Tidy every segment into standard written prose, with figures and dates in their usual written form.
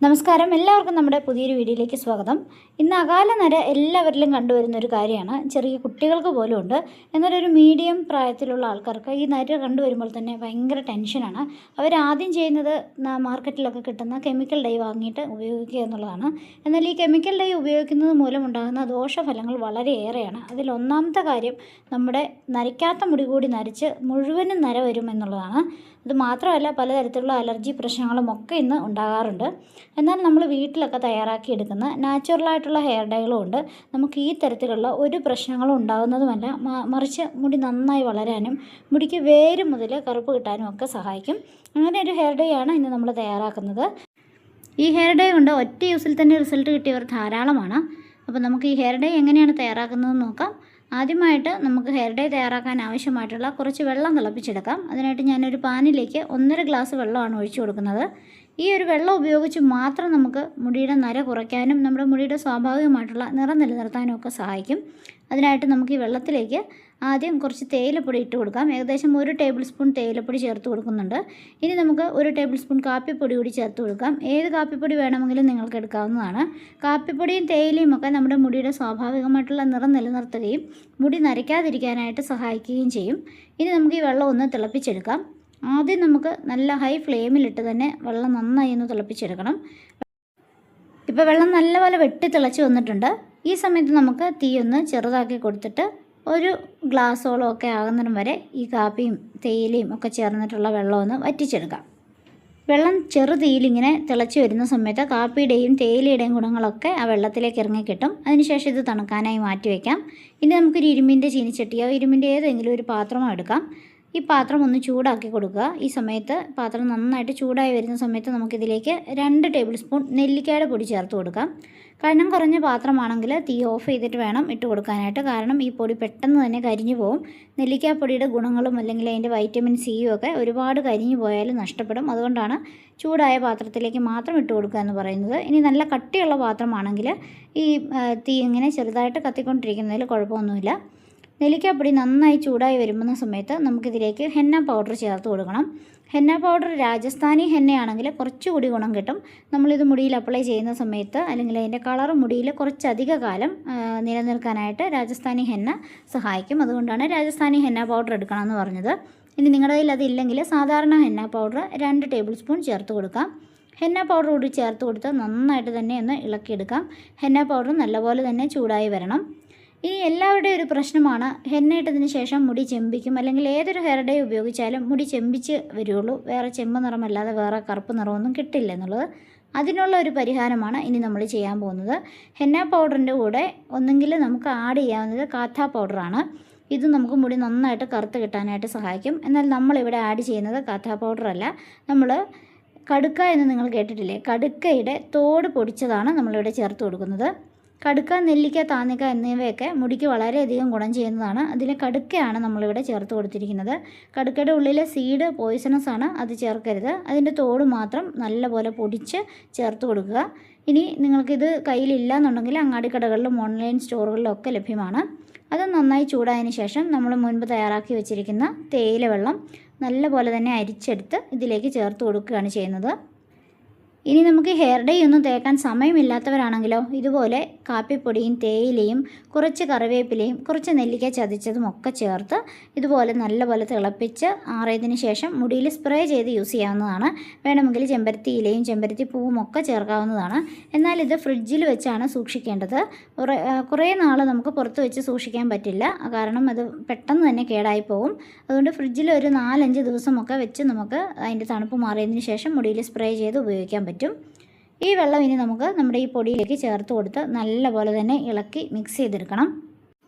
നമസ്കാരം, എല്ലാവർക്കും നമ്മുടെ പുതിയൊരു വീഡിയോയിലേക്ക് സ്വാഗതം. ഇന്ന് അകാല നര എല്ലാവരിലും കണ്ടുവരുന്ന ഒരു കാര്യമാണ്. ചെറിയ കുട്ടികൾക്ക് പോലും ഉണ്ട്. എന്നാൽ ഒരു മീഡിയം പ്രായത്തിലുള്ള ആൾക്കാർക്ക് ഈ നര കണ്ടുവരുമ്പോൾ തന്നെ ഭയങ്കര ടെൻഷനാണ്. അവരാദ്യം ചെയ്യുന്നത് മാർക്കറ്റിലൊക്കെ കിട്ടുന്ന കെമിക്കൽ ഡൈ വാങ്ങിയിട്ട് ഉപയോഗിക്കുക എന്നുള്ളതാണ്. എന്നാൽ ഈ കെമിക്കൽ ഡൈ ഉപയോഗിക്കുന്നത് മൂലം ഉണ്ടാകുന്ന ദോഷഫലങ്ങൾ വളരെയേറെയാണ്. അതിലൊന്നാമത്തെ കാര്യം, നമ്മുടെ നരയ്ക്കാത്ത മുടി കൂടി നരച്ച് മുഴുവനും നര വരും എന്നുള്ളതാണ്. അത് മാത്രമല്ല, പലതരത്തിലുള്ള അലർജി പ്രശ്നങ്ങളും ഒക്കെ ഇന്ന് ഉണ്ടാകാറുണ്ട്. എന്നാൽ നമ്മൾ വീട്ടിലൊക്കെ തയ്യാറാക്കിയെടുക്കുന്ന നാച്ചുറലായിട്ടുള്ള ഹെയർ ഡൈകളും ഉണ്ട്. നമുക്ക് ഈ തരത്തിലുള്ള ഒരു പ്രശ്നങ്ങളും ഉണ്ടാകുന്നതുമല്ല, മറിച്ച് മുടി നന്നായി വളരാനും മുടിക്ക് വേര് മുതൽ കറുപ്പ് കിട്ടാനും ഒക്കെ സഹായിക്കും. അങ്ങനെ ഒരു ഹെയർ ഡൈ ആണ് ഇന്ന് നമ്മൾ തയ്യാറാക്കുന്നത്. ഈ ഹെയർ ഡൈ കൊണ്ട് ഒറ്റ യൂസിൽ തന്നെ റിസൾട്ട് കിട്ടിയവർ ധാരാളമാണ്. അപ്പോൾ നമുക്ക് ഈ ഹെയർ ഡൈ എങ്ങനെയാണ് തയ്യാറാക്കുന്നതെന്ന് നോക്കാം. ആദ്യമായിട്ട് നമുക്ക് ഹെയർ ഡൈ തയ്യാറാക്കാൻ ആവശ്യമായിട്ടുള്ള കുറച്ച് വെള്ളം തിളപ്പിച്ചെടുക്കാം. അതിനായിട്ട് ഞാനൊരു പാനിലേക്ക് 1.5 ഗ്ലാസ് വെള്ളമാണ് ഒഴിച്ചു കൊടുക്കുന്നത്. ഈ ഒരു വെള്ളം ഉപയോഗിച്ച് മാത്രം നമുക്ക് മുടിയുടെ നര കുറയ്ക്കാനും നമ്മുടെ മുടിയുടെ സ്വാഭാവികമായിട്ടുള്ള നിറം നിലനിർത്താനും ഒക്കെ സഹായിക്കും. അതിനായിട്ട് നമുക്ക് ഈ വെള്ളത്തിലേക്ക് ആദ്യം കുറച്ച് തേയിലപ്പൊടി ഇട്ട് കൊടുക്കാം. ഏകദേശം 1 ടേബിൾ സ്പൂൺ തേയിലപ്പൊടി ചേർത്ത് കൊടുക്കുന്നുണ്ട്. ഇനി നമുക്ക് 1 ടേബിൾ സ്പൂൺ കാപ്പിപ്പൊടി കൂടി ചേർത്ത് കൊടുക്കാം. ഏത് കാപ്പിപ്പൊടി വേണമെങ്കിലും നിങ്ങൾക്ക് എടുക്കാവുന്നതാണ്. കാപ്പിപ്പൊടിയും തേയിലയും ഒക്കെ നമ്മുടെ മുടിയുടെ സ്വാഭാവികമായിട്ടുള്ള നിറം നിലനിർത്തുകയും മുടി നരയ്ക്കാതിരിക്കാനായിട്ട് സഹായിക്കുകയും ചെയ്യും. ഇനി നമുക്ക് ഈ വെള്ളം ഒന്ന് തിളപ്പിച്ചെടുക്കാം. ആദ്യം നമുക്ക് നല്ല ഹൈ ഫ്ലെയിമിലിട്ട് തന്നെ വെള്ളം നന്നായി ഒന്ന് തിളപ്പിച്ചെടുക്കണം. ഇപ്പോൾ വെള്ളം നല്ലപോലെ വെട്ടി തിളച്ച് വന്നിട്ടുണ്ട്. ഈ സമയത്ത് നമുക്ക് തീ ഒന്ന് ചെറുതാക്കി കൊടുത്തിട്ട് ഒരു ഗ്ലാസ്സോളം ഒക്കെ ആകുന്നിടം വരെ ഈ കാപ്പിയും തേയിലയും ഒക്കെ ചേർന്നിട്ടുള്ള വെള്ളം ഒന്ന് വറ്റിച്ചെടുക്കാം. വെള്ളം ചെറുതീയിലിങ്ങനെ തിളച്ച് വരുന്ന സമയത്ത് കാപ്പിയുടെയും തേയിലയുടെയും ഗുണങ്ങളൊക്കെ ആ വെള്ളത്തിലേക്ക് ഇറങ്ങി കിട്ടും. അതിനുശേഷം ഇത് തണുക്കാനായി മാറ്റി വയ്ക്കാം. ഇനി നമുക്കൊരു ഇരുമ്പിൻ്റെ ചീനിച്ചട്ടിയോ ഇരുമ്പിൻ്റെ ഏതെങ്കിലും ഒരു പാത്രമോ എടുക്കാം. ഈ പാത്രം ഒന്ന് ചൂടാക്കി കൊടുക്കുക. ഈ സമയത്ത് പാത്രം നന്നായിട്ട് ചൂടായി വരുന്ന സമയത്ത് നമുക്കിതിലേക്ക് 2 ടേബിൾ സ്പൂൺ നെല്ലിക്കയുടെ പൊടി ചേർത്ത് കൊടുക്കാം. കനം കുറഞ്ഞ പാത്രമാണെങ്കിൽ തീ ഓഫ് ചെയ്തിട്ട് വേണം ഇട്ട് കൊടുക്കാനായിട്ട്. കാരണം ഈ പൊടി പെട്ടെന്ന് തന്നെ കരിഞ്ഞു പോകും. നെല്ലിക്കാപ്പൊടിയുടെ ഗുണങ്ങളും അല്ലെങ്കിൽ അതിൻ്റെ വൈറ്റമിൻ സിയും ഒക്കെ ഒരുപാട് കരിഞ്ഞു പോയാൽ നഷ്ടപ്പെടും. അതുകൊണ്ടാണ് ചൂടായ പാത്രത്തിലേക്ക് മാത്രം ഇട്ട് കൊടുക്കുക എന്ന് പറയുന്നത്. ഇനി നല്ല കട്ടിയുള്ള പാത്രമാണെങ്കിൽ ഈ തീ ഇങ്ങനെ ചെറുതായിട്ട് കത്തിക്കൊണ്ടിരിക്കുന്നതിൽ കുഴപ്പമൊന്നുമില്ല. നെല്ലിക്കാപ്പൊടി നന്നായി ചൂടായി വരുന്ന സമയത്ത് നമുക്കിതിലേക്ക് ഹെന്ന പൗഡർ ചേർത്ത് കൊടുക്കണം. ഹെന്ന പൗഡർ രാജസ്ഥാനി ഹെന്നയാണെങ്കിൽ കുറച്ചുകൂടി ഗുണം കിട്ടും. നമ്മളിത് മുടിയിൽ അപ്ലൈ ചെയ്യുന്ന സമയത്ത് അല്ലെങ്കിൽ അതിൻ്റെ കളർ മുടിയിൽ കുറച്ചധിക കാലം നിലനിൽക്കാനായിട്ട് രാജസ്ഥാനി ഹെന്ന സഹായിക്കും. അതുകൊണ്ടാണ് രാജസ്ഥാനി ഹെന്ന പൗഡർ എടുക്കണമെന്ന് പറഞ്ഞത്. ഇനി നിങ്ങളുടെ കയ്യിൽ അതില്ലെങ്കിൽ സാധാരണ ഹെന്ന പൗഡർ 2 ടേബിൾ സ്പൂൺ ചേർത്ത് കൊടുക്കാം. ഹെന്ന പൗഡർ കൂടി ചേർത്ത് കൊടുത്ത് നന്നായിട്ട് തന്നെ ഒന്ന് ഇളക്കിയെടുക്കാം. ഹെന്ന പൗഡർ നല്ലപോലെ തന്നെ ചൂടായി വരണം. ഇനി എല്ലാവരുടെയും ഒരു പ്രശ്നമാണ്, ഹെന്ന ഇട്ടതിന് ശേഷം മുടി ചെമ്പിക്കും. അല്ലെങ്കിൽ ഏതൊരു ഹെയർ ഡൈ ഉപയോഗിച്ചാലും മുടി ചെമ്പിച്ച് വരുള്ളൂ, വേറെ ചെമ്പ് നിറമല്ലാതെ വേറെ കറുപ്പ് നിറമൊന്നും കിട്ടില്ല എന്നുള്ളത്. അതിനുള്ള ഒരു പരിഹാരമാണ് ഇനി നമ്മൾ ചെയ്യാൻ പോകുന്നത്. ഹെന്ന പൗഡറിൻ്റെ കൂടെ ഒന്നെങ്കിൽ നമുക്ക് ആഡ് ചെയ്യാവുന്നത് കാഥ പൗഡറാണ്. ഇത് നമുക്ക് മുടി നന്നായിട്ട് കറുത്ത് കിട്ടാനായിട്ട് സഹായിക്കും. എന്നാൽ നമ്മളിവിടെ ആഡ് ചെയ്യുന്നത് കാഥ പൗഡറല്ല, നമ്മൾ കടുക്ക എന്ന് നിങ്ങൾ കേട്ടിട്ടില്ലേ, കടുക്കയുടെ തോട് പൊടിച്ചതാണ് നമ്മളിവിടെ ചേർത്ത് കൊടുക്കുന്നത്. കടുക്ക, നെല്ലിക്ക, താന്നിക്ക എന്നിവയൊക്കെ മുടിക്ക് വളരെയധികം ഗുണം ചെയ്യുന്നതാണ്. അതിൽ കടുക്കയാണ് നമ്മളിവിടെ ചേർത്ത് കൊടുത്തിരിക്കുന്നത്. കടുക്കയുടെ ഉള്ളിലെ സീഡ് പോയിസണസ് ആണ്, അത് ചേർക്കരുത്. അതിൻ്റെ തോട് മാത്രം നല്ലപോലെ പൊടിച്ച് ചേർത്ത് കൊടുക്കുക. ഇനി നിങ്ങൾക്കിത് കയ്യിലില്ല എന്നുണ്ടെങ്കിൽ അങ്ങാടിക്കടകളിലും ഓൺലൈൻ സ്റ്റോറുകളിലും ഒക്കെ ലഭ്യമാണ്. അത് നന്നായി ചൂടായതിന് ശേഷം നമ്മൾ മുൻപ് തയ്യാറാക്കി വെച്ചിരിക്കുന്ന തേയില വെള്ളം നല്ലപോലെ തന്നെ അരിച്ചെടുത്ത് ഇതിലേക്ക് ചേർത്ത് കൊടുക്കുകയാണ് ചെയ്യുന്നത്. ഇനി നമുക്ക് ഹെയർ ഡൈ ഒന്നും തേക്കാൻ സമയമില്ലാത്തവരാണെങ്കിലോ ഇതുപോലെ കാപ്പിപ്പൊടിയും തേയിലയും കുറച്ച് കറിവേപ്പിലയും കുറച്ച് നെല്ലിക്ക ചതച്ചതും ഒക്കെ ചേർത്ത് ഇതുപോലെ നല്ലപോലെ തിളപ്പിച്ച് ആറിയതിന് ശേഷം മുടിയിൽ സ്പ്രേ ചെയ്ത് യൂസ് ചെയ്യാവുന്നതാണ്. വേണമെങ്കിൽ ചെമ്പരത്തി ഇലയും ചെമ്പരത്തി പൂവും ഒക്കെ ചേർക്കാവുന്നതാണ്. എന്നാൽ ഇത് ഫ്രിഡ്ജിൽ വെച്ചാണ് സൂക്ഷിക്കേണ്ടത്. കുറേ നാൾ നമുക്ക് പുറത്ത് വെച്ച് സൂക്ഷിക്കാൻ പറ്റില്ല, കാരണം അത് പെട്ടെന്ന് തന്നെ കേടായി പോകും. അതുകൊണ്ട് ഫ്രിഡ്ജിൽ ഒരു 4-5 ദിവസമൊക്കെ വെച്ച് നമുക്ക് അതിൻ്റെ തണുപ്പ് മാറിയതിന് ശേഷം മുടിയിൽ സ്പ്രേ ചെയ്ത് ഉപയോഗിക്കാൻ പറ്റും. ഈ വെള്ളം ഇനി നമുക്ക് നമ്മുടെ ഈ പൊടിയിലേക്ക് ചേർത്ത് കൊടുത്ത് നല്ലപോലെ തന്നെ ഇളക്കി മിക്സ് ചെയ്തെടുക്കണം.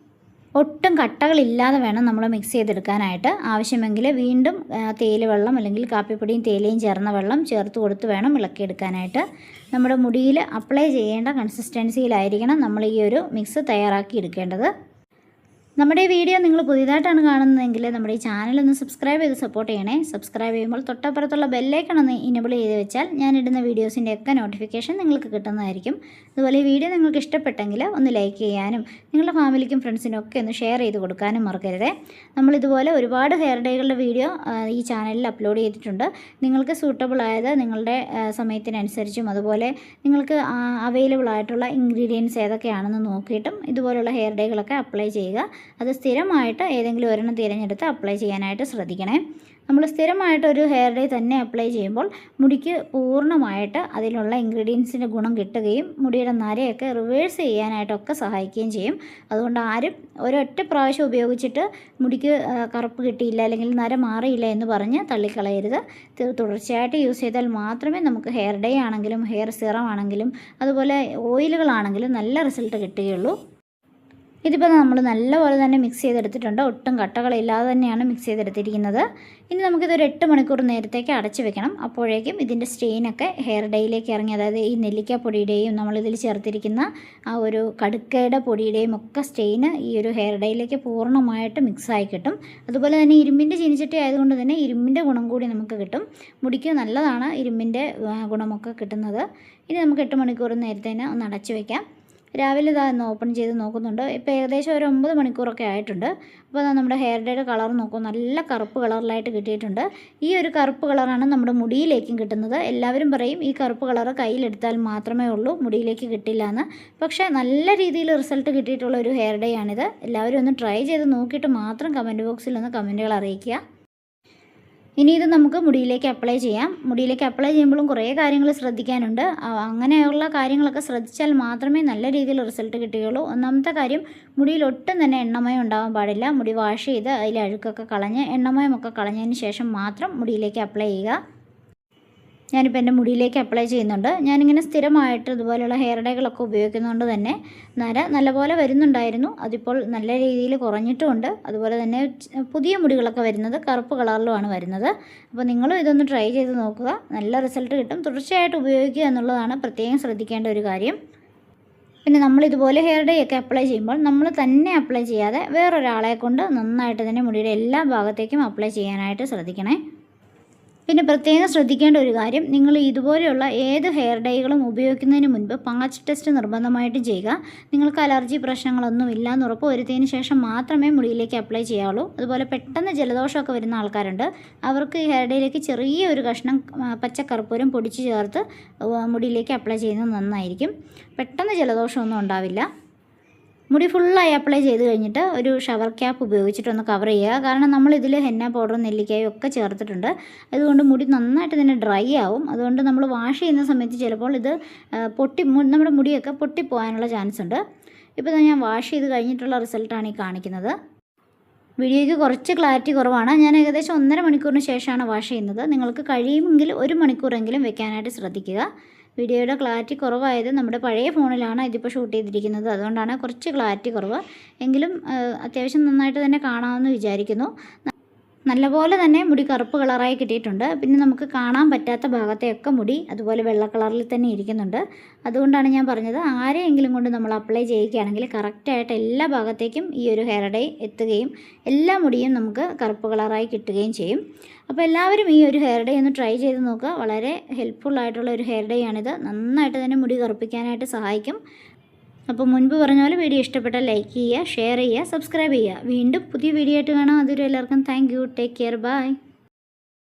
ഒട്ടും കട്ടകളില്ലാതെ വേണം നമ്മൾ മിക്സ് ചെയ്തെടുക്കാനായിട്ട്. ആവശ്യമെങ്കിൽ വീണ്ടും തേയില വെള്ളം അല്ലെങ്കിൽ കാപ്പിപ്പൊടിയും തേയിലയും ചേർന്ന വെള്ളം ചേർത്ത് കൊടുത്ത് വേണം ഇളക്കിയെടുക്കാനായിട്ട്. നമ്മുടെ മുടിയിൽ അപ്ലൈ ചെയ്യേണ്ട കൺസിസ്റ്റൻസിയിലായിരിക്കണം നമ്മൾ ഈ ഒരു മിക്സ് തയ്യാറാക്കി എടുക്കേണ്ടത്. നമ്മുടെ ഈ വീഡിയോ നിങ്ങൾ പുതിയതായിട്ടാണ് കാണുന്നതെങ്കിൽ നമ്മുടെ ഈ ചാനലൊന്ന് സബ്സ്ക്രൈബ് ചെയ്ത് സപ്പോർട്ട് ചെയ്യണേ. സബ്സ്ക്രൈബ് ചെയ്യുമ്പോൾ തൊട്ടപ്പുറത്തുള്ള ബെല്ലൈക്കൺ ഒന്ന് ഇനേബിൾ ചെയ്ത് വെച്ചാൽ ഞാനിടുന്ന വീഡിയോസിൻ്റെയൊക്കെ നോട്ടിഫിക്കേഷൻ നിങ്ങൾക്ക് കിട്ടുന്നതായിരിക്കും. അതുപോലെ ഈ വീഡിയോ നിങ്ങൾക്ക് ഇഷ്ടപ്പെട്ടെങ്കിൽ ഒന്ന് ലൈക്ക് ചെയ്യാനും നിങ്ങളുടെ ഫാമിലിക്കും ഫ്രണ്ട്സിനും ഒക്കെ ഒന്ന് ഷെയർ ചെയ്ത് കൊടുക്കാനും മറക്കരുതേ. നമ്മളിതുപോലെ ഒരുപാട് ഹെയർ ഡേകളുടെ വീഡിയോ ഈ ചാനലിൽ അപ്ലോഡ് ചെയ്തിട്ടുണ്ട്. നിങ്ങൾക്ക് സൂട്ടബിൾ ആയത് നിങ്ങളുടെ സമയത്തിനനുസരിച്ചും അതുപോലെ നിങ്ങൾക്ക് അവൈലബിൾ ആയിട്ടുള്ള ഇൻഗ്രീഡിയൻസ് ഏതൊക്കെയാണെന്ന് നോക്കിയിട്ടും ഇതുപോലുള്ള ഹെയർ ഡേകളൊക്കെ അപ്ലൈ ചെയ്യുക. അത് സ്ഥിരമായിട്ട് ഏതെങ്കിലും ഒരെണ്ണം തിരഞ്ഞെടുത്ത് അപ്ലൈ ചെയ്യാനായിട്ട് ശ്രദ്ധിക്കണേ. നമ്മൾ സ്ഥിരമായിട്ട് ഒരു ഹെയർ ഡേ തന്നെ അപ്ലൈ ചെയ്യുമ്പോൾ മുടിക്ക് പൂർണ്ണമായിട്ട് അതിലുള്ള ഇൻഗ്രീഡിയൻസിൻ്റെ ഗുണം കിട്ടുകയും മുടിയുടെ നരയൊക്കെ റിവേഴ്സ് ചെയ്യാനായിട്ടൊക്കെ സഹായിക്കുകയും ചെയ്യും. അതുകൊണ്ട് ആരും ഒരൊറ്റ പ്രാവശ്യം ഉപയോഗിച്ചിട്ട് മുടിക്ക് കറുപ്പ് കിട്ടിയില്ല അല്ലെങ്കിൽ നര മാറിയില്ല എന്ന് പറഞ്ഞ് തള്ളിക്കളയരുത്. തുടർച്ചയായിട്ട് യൂസ് ചെയ്താൽ മാത്രമേ നമുക്ക് ഹെയർ ഡേ ആണെങ്കിലും ഹെയർ സിറം ആണെങ്കിലും അതുപോലെ ഓയിലുകളാണെങ്കിലും നല്ല റിസൾട്ട് കിട്ടുകയുള്ളൂ. ഇതിപ്പോൾ നമ്മൾ നല്ലപോലെ തന്നെ മിക്സ് ചെയ്തെടുത്തിട്ടുണ്ട്. ഒട്ടും കട്ടകളില്ലാതെ തന്നെയാണ് മിക്സ് ചെയ്തെടുത്തിരിക്കുന്നത്. ഇനി നമുക്കിതൊരു 8 മണിക്കൂർ നേരത്തേക്ക് അടച്ചു വെക്കണം. അപ്പോഴേക്കും ഇതിൻ്റെ സ്റ്റെയിനൊക്കെ ഹെയർ ഡേയിലേക്ക് ഇറങ്ങി, അതായത് ഈ നെല്ലിക്ക പൊടിയുടെയും നമ്മളിതിൽ ചേർത്തിരിക്കുന്ന ആ ഒരു കടുക്കയുടെ പൊടിയുടെയും ഒക്കെ സ്റ്റെയിന് ഈ ഒരു ഹെയർ ഡേയിലേക്ക് പൂർണ്ണമായിട്ട് മിക്സായി കിട്ടും. അതുപോലെ തന്നെ ഇരുമ്പിൻ്റെ ചീനിച്ചട്ടി ആയതുകൊണ്ട് തന്നെ ഇരുമ്പിൻ്റെ ഗുണം കൂടി നമുക്ക് കിട്ടും. മുടിക്ക് നല്ലതാണ് ഇരുമ്പിൻ്റെ ഗുണമൊക്കെ കിട്ടുന്നത്. ഇനി നമുക്ക് 8 മണിക്കൂർ നേരത്തേന് ഒന്ന് അടച്ചു വയ്ക്കാം. രാവിലെ ഒന്ന് ഓപ്പൺ ചെയ്ത് നോക്കുന്നുണ്ട്. ഇപ്പോൾ ഏകദേശം ഒരു 9 മണിക്കൂറൊക്കെ ആയിട്ടുണ്ട്. അപ്പോൾ നമ്മുടെ ഹെയർ ഡേയുടെ കളർ നോക്കും, നല്ല കറുപ്പ് കളറിലായിട്ട് കിട്ടിയിട്ടുണ്ട്. ഈ ഒരു കറുപ്പ് കളറാണ് നമ്മുടെ മുടിയിലേക്കും കിട്ടുന്നത്. എല്ലാവരും പറയും ഈ കറുപ്പ് കളറ് കയ്യിലെടുത്താൽ മാത്രമേ ഉള്ളൂ, മുടിയിലേക്ക് കിട്ടില്ല എന്ന്. പക്ഷേ നല്ല രീതിയിൽ റിസൾട്ട് കിട്ടിയിട്ടുള്ള ഒരു ഹെയർ ഡേ ആണിത്. എല്ലാവരും ഒന്ന് ട്രൈ ചെയ്ത് നോക്കിയിട്ട് മാത്രം കമൻറ്റ് ബോക്സിൽ ഒന്ന് കമൻറ്റുകൾ അറിയിക്കുക. ഇനി ഇത് നമുക്ക് മുടിയിലേക്ക് അപ്ലൈ ചെയ്യാം. മുടിയിലേക്ക് അപ്ലൈ ചെയ്യുമ്പോഴും കുറേ കാര്യങ്ങൾ ശ്രദ്ധിക്കാനുണ്ട്. അങ്ങനെയുള്ള കാര്യങ്ങളൊക്കെ ശ്രദ്ധിച്ചാൽ മാത്രമേ നല്ല രീതിയിൽ റിസൾട്ട് കിട്ടുകയുള്ളൂ. ഒന്നാമത്തെ കാര്യം, മുടിയിൽ ഒട്ടും തന്നെ എണ്ണമയം ഉണ്ടാകാൻ പാടില്ല. മുടി വാഷ് ചെയ്ത് അതിൽ അഴുക്കൊക്കെ കളഞ്ഞ് എണ്ണമയമൊക്കെ കളഞ്ഞതിന് ശേഷം മാത്രം മുടിയിലേക്ക് അപ്ലൈ ചെയ്യുക. ഞാനിപ്പോൾ എൻ്റെ മുടിയിലേക്ക് അപ്ലൈ ചെയ്യുന്നുണ്ട്. ഞാനിങ്ങനെ സ്ഥിരമായിട്ട് ഇതുപോലെയുള്ള ഹെയർ ഡേകളൊക്കെ ഉപയോഗിക്കുന്നതുകൊണ്ട് തന്നെ നര നല്ലപോലെ വരുന്നുണ്ടായിരുന്നു. അതിപ്പോൾ നല്ല രീതിയിൽ കുറഞ്ഞിട്ടുമുണ്ട്. അതുപോലെ തന്നെ പുതിയ മുടികളൊക്കെ വരുന്നത് കറുപ്പ് കളറിലുമാണ് വരുന്നത്. അപ്പോൾ നിങ്ങളും ഇതൊന്ന് ട്രൈ ചെയ്ത് നോക്കുക, നല്ല റിസൾട്ട് കിട്ടും. തുടർച്ചയായിട്ട് ഉപയോഗിക്കുക എന്നുള്ളതാണ് പ്രത്യേകം ശ്രദ്ധിക്കേണ്ട ഒരു കാര്യം. പിന്നെ നമ്മളിതുപോലെ ഹെയർ ഡേ ഒക്കെ അപ്ലൈ ചെയ്യുമ്പോൾ നമ്മൾ തന്നെ അപ്ലൈ ചെയ്യാതെ വേറൊരാളെ കൊണ്ട് നന്നായിട്ട് തന്നെ മുടിയുടെ എല്ലാ ഭാഗത്തേക്കും അപ്ലൈ ചെയ്യാനായിട്ട് ശ്രദ്ധിക്കണേ. പിന്നെ പ്രത്യേകം ശ്രദ്ധിക്കേണ്ട ഒരു കാര്യം, നിങ്ങൾ ഇതുപോലെയുള്ള ഏത് ഹെയർ ഡൈകളും ഉപയോഗിക്കുന്നതിന് മുൻപ് പാച്ച് ടെസ്റ്റ് നിർബന്ധമായിട്ടും ചെയ്യുക. നിങ്ങൾക്ക് അലർജി പ്രശ്നങ്ങളൊന്നും ഇല്ല എന്ന് ഉറപ്പ് വരുത്തിയതിന് ശേഷം മാത്രമേ മുടിയിലേക്ക് അപ്ലൈ ചെയ്യാവുള്ളൂ. അതുപോലെ പെട്ടെന്ന് ജലദോഷമൊക്കെ വരുന്ന ആൾക്കാരുണ്ട്. അവർക്ക് ഈ ഹെയർ ഡൈയിലേക്ക് ചെറിയൊരു കഷ്ണം പച്ചക്കർപ്പൂരം പൊടിച്ച് ചേർത്ത് മുടിയിലേക്ക് അപ്ലൈ ചെയ്യുന്നത് നന്നായിരിക്കും. പെട്ടെന്ന് ജലദോഷമൊന്നും ഉണ്ടാവില്ല. മുടി ഫുള്ളായി അപ്ലൈ ചെയ്ത് കഴിഞ്ഞിട്ട് ഒരു ഷവർ ക്യാപ്പ് ഉപയോഗിച്ചിട്ടൊന്ന് കവർ ചെയ്യുക. കാരണം നമ്മളിതിൽ ഹെന്ന പൗഡറും നെല്ലിക്കയും ഒക്കെ ചേർത്തിട്ടുണ്ട്. അതുകൊണ്ട് മുടി നന്നായിട്ട് തന്നെ ഡ്രൈ ആവും. അതുകൊണ്ട് നമ്മൾ വാഷ് ചെയ്യുന്ന സമയത്ത് ചിലപ്പോൾ ഇത് നമ്മുടെ മുടിയൊക്കെ പൊട്ടിപ്പോകാനുള്ള ചാൻസ് ഉണ്ട്. ഇപ്പോൾ ഞാൻ വാഷ് ചെയ്ത് കഴിഞ്ഞിട്ടുള്ള റിസൾട്ടാണ് ഈ കാണിക്കുന്നത്. വീഡിയോയ്ക്ക് കുറച്ച് ക്ലാരിറ്റി കുറവാണ്. ഞാൻ ഏകദേശം 1.5 മണിക്കൂറിന് ശേഷമാണ് വാഷ് ചെയ്യുന്നത്. നിങ്ങൾക്ക് കഴിയുമെങ്കിൽ 1 മണിക്കൂറെങ്കിലും വെക്കാനായിട്ട് ശ്രദ്ധിക്കുക. വീഡിയോയുടെ ക്ലാരിറ്റി കുറവായത് നമ്മുടെ പഴയ ഫോണിലാണ് ഇതിപ്പോൾ ഷൂട്ട് ചെയ്തിരിക്കുന്നത്. അതുകൊണ്ടാണ് കുറച്ച് ക്ലാരിറ്റി കുറവ്. എങ്കിലും അത്യാവശ്യം നന്നായിട്ട് തന്നെ കാണാമെന്ന് വിചാരിക്കുന്നു. നല്ലപോലെ തന്നെ മുടി കറുപ്പ് കളറായി കിട്ടിയിട്ടുണ്ട്. പിന്നെ നമുക്ക് കാണാൻ പറ്റാത്ത ഭാഗത്തെയൊക്കെ മുടി അതുപോലെ വെള്ള കളറിൽ തന്നെ ഇരിക്കുന്നുണ്ട്. അതുകൊണ്ടാണ് ഞാൻ പറഞ്ഞത്, ആരെയെങ്കിലും കൊണ്ട് നമ്മൾ അപ്ലൈ ചെയ്യുകയാണെങ്കിൽ കറക്റ്റായിട്ട് എല്ലാ ഭാഗത്തേക്കും ഈ ഒരു ഹെയർ ഡേ എത്തുകയും എല്ലാ മുടിയും നമുക്ക് കറുപ്പ് കളറായി കിട്ടുകയും ചെയ്യും. അപ്പോൾ എല്ലാവരും ഈ ഒരു ഹെയർ ഡേ ഒന്ന് ട്രൈ ചെയ്ത് നോക്കുക. വളരെ ഹെൽപ്ഫുള്ളായിട്ടുള്ള ഒരു ഹെയർ ഡേ ആണിത്. നന്നായിട്ട് തന്നെ മുടി കറുപ്പിക്കാനായിട്ട് സഹായിക്കും. അപ്പോൾ മുൻപ് പറഞ്ഞ പോലെ വീഡിയോ ഇഷ്ടപ്പെട്ടാൽ ലൈക്ക് ചെയ്യുക, ഷെയർ ചെയ്യുക, സബ്സ്ക്രൈബ് ചെയ്യുക. വീണ്ടും പുതിയ വീഡിയോ ആയിട്ട് കാണാം. അതുവരെ എല്ലാവർക്കും thank you. Take care. By.